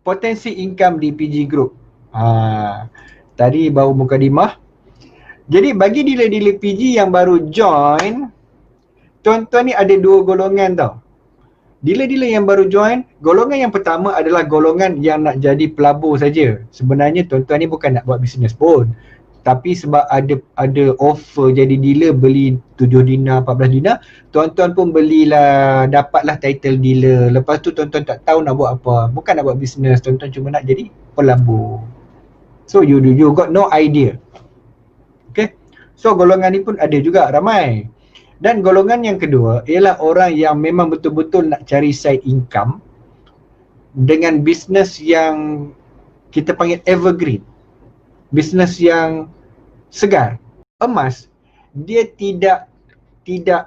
potensi income di PG Group. Tadi baru mukadimah. Jadi bagi dealer-dealer PG yang baru join, tuan-tuan ni ada dua golongan tau. Dealer-dealer yang baru join, golongan yang pertama adalah golongan yang nak jadi pelabur saja. Sebenarnya tuan-tuan ni bukan nak buat bisnes pun. Tapi sebab ada offer jadi dealer, beli 7 dinar, 14 dinar, tuan-tuan pun belilah, dapatlah title dealer. Lepas tu tuan-tuan tak tahu nak buat apa. Bukan nak buat bisnes, tuan-tuan cuma nak jadi pelabur. So you got no idea. Okay. So golongan ni pun ada juga ramai. Dan golongan yang kedua ialah orang yang memang betul-betul nak cari side income dengan bisnes yang kita panggil evergreen. Bisnes yang segar. Emas, dia tidak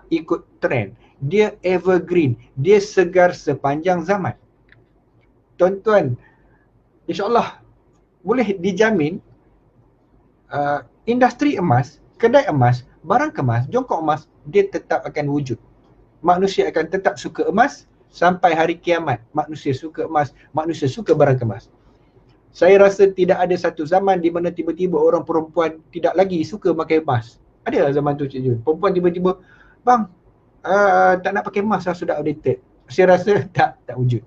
ikut trend. Dia evergreen. Dia segar sepanjang zaman. Tuan-tuan, insyaAllah boleh dijamin industri emas, kedai emas, barang kemas, jongkok emas, dia tetap akan wujud. Manusia akan tetap suka emas sampai hari kiamat. Manusia suka emas, manusia suka barang kemas. Saya rasa tidak ada satu zaman di mana tiba-tiba orang perempuan tidak lagi suka pakai emas. Ada zaman tu Cik Jun. Perempuan tiba-tiba, bang, tak nak pakai emas lah, sudah outdated. Saya rasa tak wujud.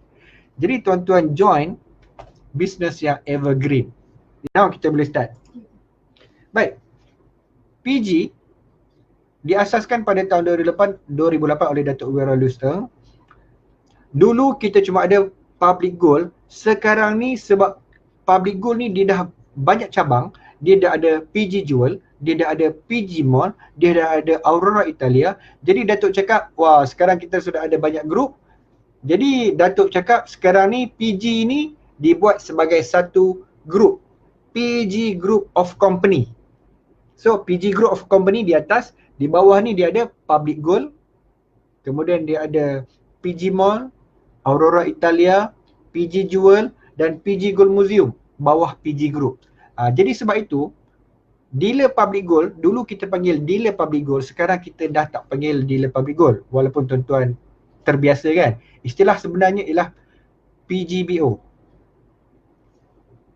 Jadi tuan-tuan join business yang evergreen. Now kita boleh start. Baik. PG diasaskan pada tahun 2008 oleh Datuk Wira Luster. Dulu kita cuma ada public gold. Sekarang ni sebab public gold ni dia dah banyak cabang. Dia dah ada PG Jewel, dia dah ada PG Mall, dia dah ada Aurora Italia. Jadi Datuk cakap, wah sekarang kita sudah ada banyak grup. Jadi Datuk cakap sekarang ni PG ni dibuat sebagai satu grup. PG Group of Company. So PG Group of Company di atas, di bawah ni dia ada Public Gold, kemudian dia ada PG Mall, Aurora Italia, PG Jewel dan PG Gold Museum, bawah PG Group. Jadi sebab itu, dealer Public Gold, dulu kita panggil dealer Public Gold, sekarang kita dah tak panggil dealer Public Gold. Walaupun tuan-tuan terbiasa kan. Istilah sebenarnya ialah PGBO.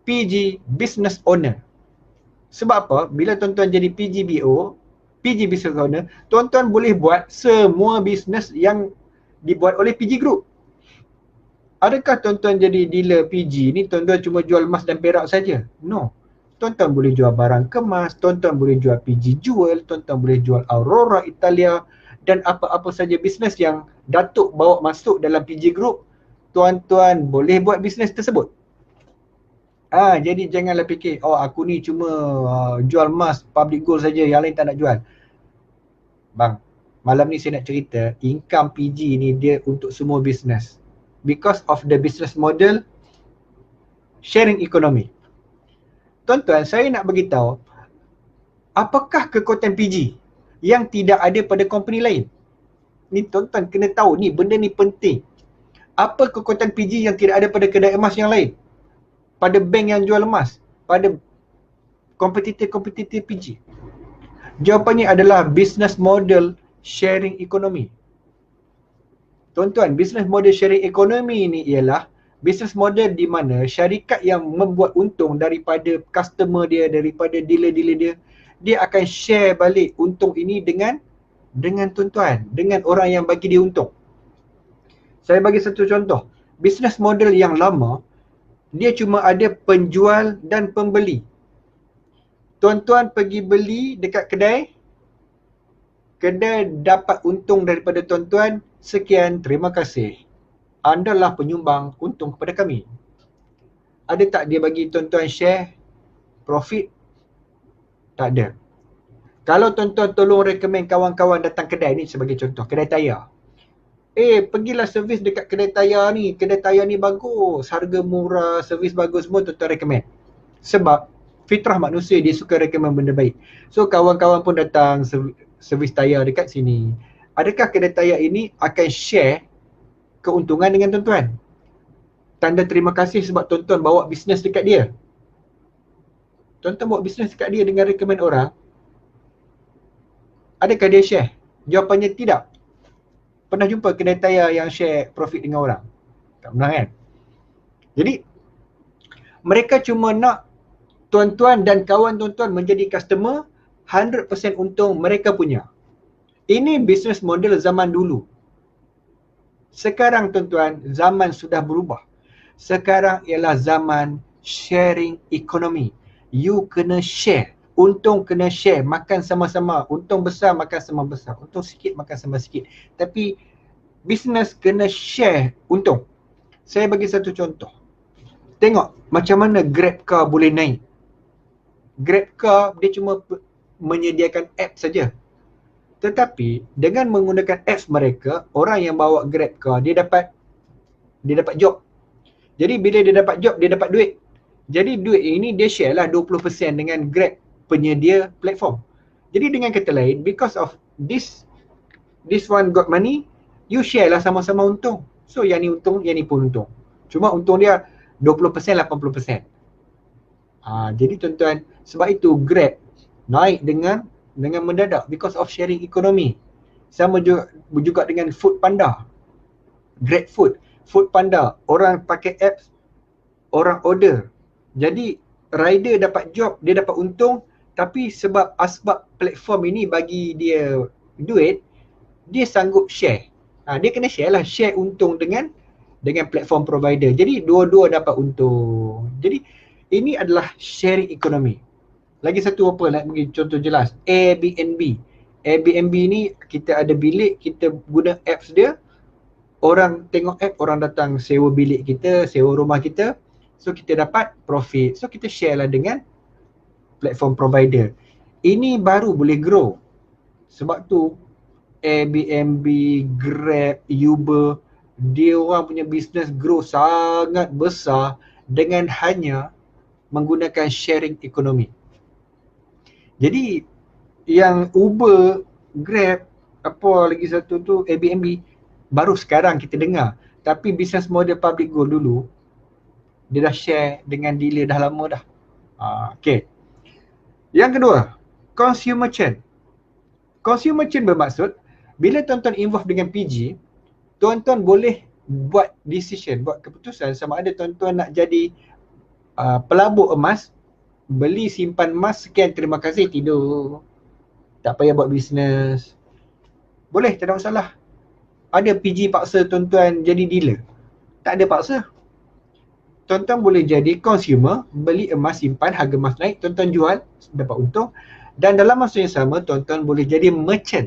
PG Business Owner. Sebab apa? Bila tuan-tuan jadi PGBO, PG Business Owner, tuan-tuan boleh buat semua bisnes yang dibuat oleh PG Group. Adakah tuan-tuan jadi dealer PG ni tuan-tuan cuma jual emas dan perak saja? No. Tuan-tuan boleh jual barang kemas, tuan-tuan boleh jual PG Jewel, tuan-tuan boleh jual Aurora Italia dan apa-apa saja bisnes yang Datuk bawa masuk dalam PG Group, tuan-tuan boleh buat bisnes tersebut. Jadi janganlah fikir, oh aku ni cuma jual emas, public gold saja, yang lain tak nak jual. Bang, malam ni saya nak cerita, income PG ni dia untuk semua bisnes. Because of the business model sharing economy. Tuan-tuan, saya nak beritahu, apakah kekuatan PG yang tidak ada pada company lain? Ni tuan-tuan kena tahu, ni benda ni penting. Apa kekuatan PG yang tidak ada pada kedai emas yang lain? Pada bank yang jual emas, pada kompetitor PG? Jawapannya adalah business model sharing economy. Tuan-tuan, business model sharing economy ni ialah business model di mana syarikat yang membuat untung daripada customer dia, daripada dealer-dealer dia, dia akan share balik untung ini dengan tuan-tuan, dengan orang yang bagi dia untung. Saya bagi satu contoh. Business model yang lama, dia cuma ada penjual dan pembeli. Tuan-tuan pergi beli dekat kedai, kedai dapat untung daripada tuan-tuan, sekian, terima kasih. Anda lah penyumbang untung kepada kami. Ada tak dia bagi tuan-tuan share profit? Tak ada. Kalau tuan-tuan tolong recommend kawan-kawan datang kedai ni, sebagai contoh, kedai tayar. Pergilah servis dekat kedai tayar ni bagus, harga murah, servis bagus, semua tuan-tuan recommend. Sebab fitrah manusia, dia suka recommend benda baik. So kawan-kawan pun datang servis tayar dekat sini. Adakah kedai tayar ini akan share keuntungan dengan tuan-tuan? Tanda terima kasih sebab tuan-tuan bawa bisnes dekat dia. Tuan-tuan bawa bisnes dekat dia dengan recommend orang, adakah dia share? Jawapannya tidak. Pernah jumpa kedai tayar yang share profit dengan orang? Tak pernah kan? Jadi Mereka cuma nak tuan-tuan dan kawan tuan-tuan menjadi customer, 100% untung mereka punya. Ini business model zaman dulu. Sekarang tuan-tuan, zaman sudah berubah. Sekarang ialah zaman sharing economy. You kena share. Untung kena share, makan sama-sama. Untung besar, makan sama besar. Untung sikit, makan sama sikit. Tapi business kena share untung. Saya bagi satu contoh. Tengok macam mana Grab Car boleh naik. Grab Car dia cuma menyediakan app saja. Tetapi dengan menggunakan apps mereka, orang yang bawa Grab Car dia dapat job. Jadi bila dia dapat job, dia dapat duit. Jadi duit ini dia share lah 20% dengan Grab penyedia platform. Jadi dengan kata lain, because of this one got money, you share lah sama-sama untung. So yang ni untung, yang ni pun untung. Cuma untung dia 20%, 80%. Jadi tuan-tuan, sebab itu Grab naik dengan mendadak because of sharing economy. Sama juga dengan Food Panda. Grab Food, Food Panda, orang pakai apps, orang order. Jadi rider dapat job, dia dapat untung, tapi sebab asbab platform ini bagi dia duit, dia sanggup share. Dia kena share lah, share untung dengan platform provider. Jadi dua-dua dapat untung. Jadi ini adalah sharing economy. Lagi satu apa nak bagi contoh jelas, Airbnb. Airbnb ni kita ada bilik, kita guna apps dia. Orang tengok app, orang datang sewa bilik kita, sewa rumah kita. So kita dapat profit. So kita share lah dengan platform provider. Ini baru boleh grow. Sebab tu Airbnb, Grab, Uber, dia orang punya business grow sangat besar dengan hanya menggunakan sharing economy. Jadi yang Uber, Grab, apa lagi satu tu Airbnb, baru sekarang kita dengar. Tapi business model public goal dulu, dia dah share dengan dealer dah lama dah. Okay. Yang kedua, consumer chain. Consumer chain bermaksud, bila tuan-tuan involve dengan PG, tuan-tuan boleh buat decision, buat keputusan sama ada tuan-tuan nak jadi pelabur emas, beli simpan emas, sekian terima kasih, tidur. Tak payah buat bisnes. Boleh, tak ada masalah. Ada PG paksa tuan-tuan jadi dealer? Tak ada paksa. Tuan-tuan boleh jadi consumer, beli emas simpan, harga emas naik, tuan-tuan jual, dapat untung. Dan dalam masa yang sama, tuan-tuan boleh jadi merchant.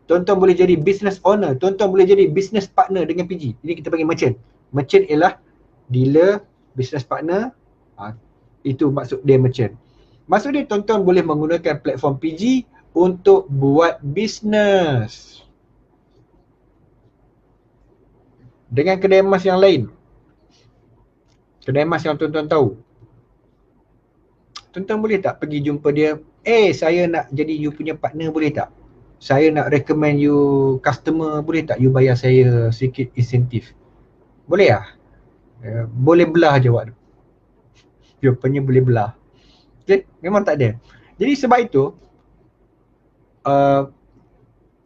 Tuan-tuan boleh jadi business owner, tuan-tuan boleh jadi business partner dengan PG. Jadi kita panggil merchant. Merchant ialah dealer, business partner, itu maksud dia merchant. Maksud dia tuan-tuan boleh menggunakan platform PG untuk buat bisnes. Dengan kedai emas yang lain. Kedai emas yang tuan-tuan tahu. Tuan-tuan boleh tak pergi jumpa dia, saya nak jadi you punya partner, boleh tak? Saya nak recommend you customer, boleh tak you bayar saya sedikit insentif? Boleh lah? Boleh belah jawab tu. Jawapannya boleh belah. Okay? Memang tak ada. Jadi sebab itu,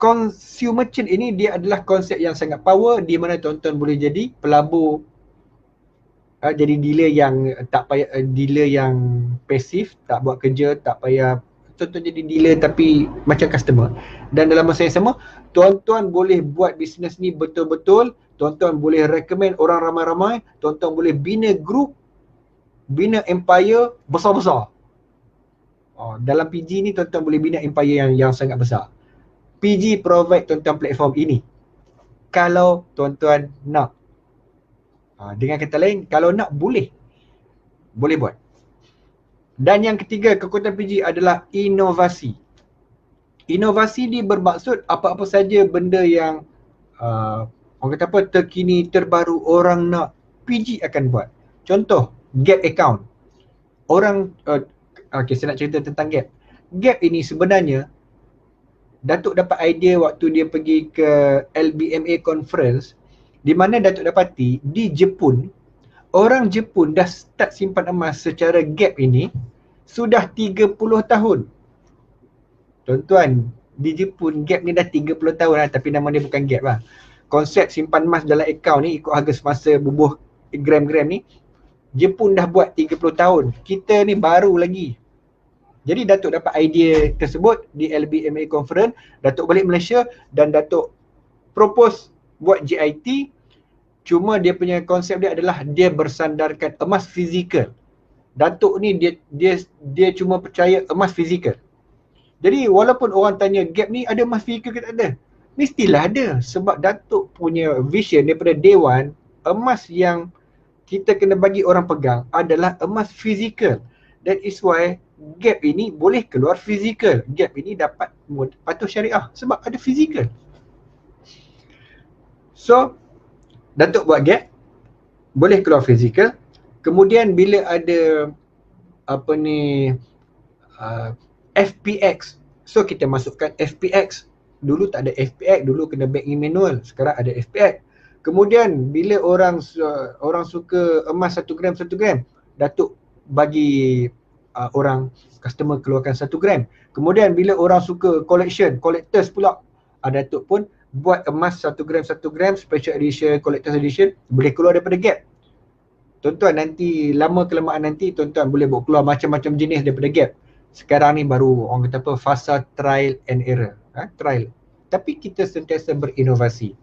consumer chain ini dia adalah konsep yang sangat power, di mana tuan-tuan boleh jadi pelabur, jadi dealer yang tak payah, dealer yang pasif, tak buat kerja, tak payah. Tuan-tuan jadi dealer tapi macam customer. Dan dalam masa yang sama, tuan-tuan boleh buat bisnes ni betul-betul, tuan-tuan boleh recommend orang ramai-ramai, tuan-tuan boleh bina group, bina empire besar-besar. Dalam PG ni tuan-tuan boleh bina empire yang sangat besar. PG provide tuan-tuan platform ini kalau tuan-tuan nak. Dengan kata lain, kalau nak boleh buat. Dan yang ketiga, kekuatan PG adalah inovasi. Inovasi ni bermaksud apa-apa saja benda yang orang kata apa, terkini, terbaru, orang nak, PG akan buat. Contoh, Gap account. Orang saya nak cerita tentang Gap. Gap ini sebenarnya Datuk dapat idea waktu dia pergi ke LBMA conference, di mana Datuk dapati di Jepun, orang Jepun dah start simpan emas secara Gap ini sudah 30 tahun. Tuan-tuan, di Jepun Gap ni dah 30 tahun lah, tapi nama dia bukan Gap lah. Konsep simpan emas dalam akaun ni ikut harga semasa bubuh gram-gram ni Jepun dah buat 30 tahun. Kita ni baru lagi. Jadi Datuk dapat idea tersebut di LBMA Conference, Datuk balik Malaysia dan Datuk propose buat JIT. Cuma dia punya konsep dia adalah dia bersandarkan emas fizikal. Datuk ni dia cuma percaya emas fizikal. Jadi walaupun orang tanya gap ni ada emas fizikal ke tak ada? Mestilah ada, sebab Datuk punya vision daripada day one, emas yang kita kena bagi orang pegang adalah emas fizikal. That is why gap ini boleh keluar fizikal. Gap ini dapat patuh syariah sebab ada fizikal. So Datuk buat gap, boleh keluar fizikal. Kemudian bila ada FPX, so kita masukkan FPX. Dulu tak ada FPX, dulu kena bank in manual, sekarang ada FPX. Kemudian bila orang suka emas 1 gram 1 gram, Datuk bagi orang customer keluarkan 1 gram. Kemudian bila orang suka collectors pula, Datuk pun buat emas 1 gram special edition, collector's edition, boleh keluar daripada gap. Tuan-tuan nanti lama kelamaan nanti tuan-tuan boleh buat keluar macam-macam jenis daripada gap. Sekarang ni baru orang kata apa, fasa trial and error. Trial. Tapi kita sentiasa berinovasi.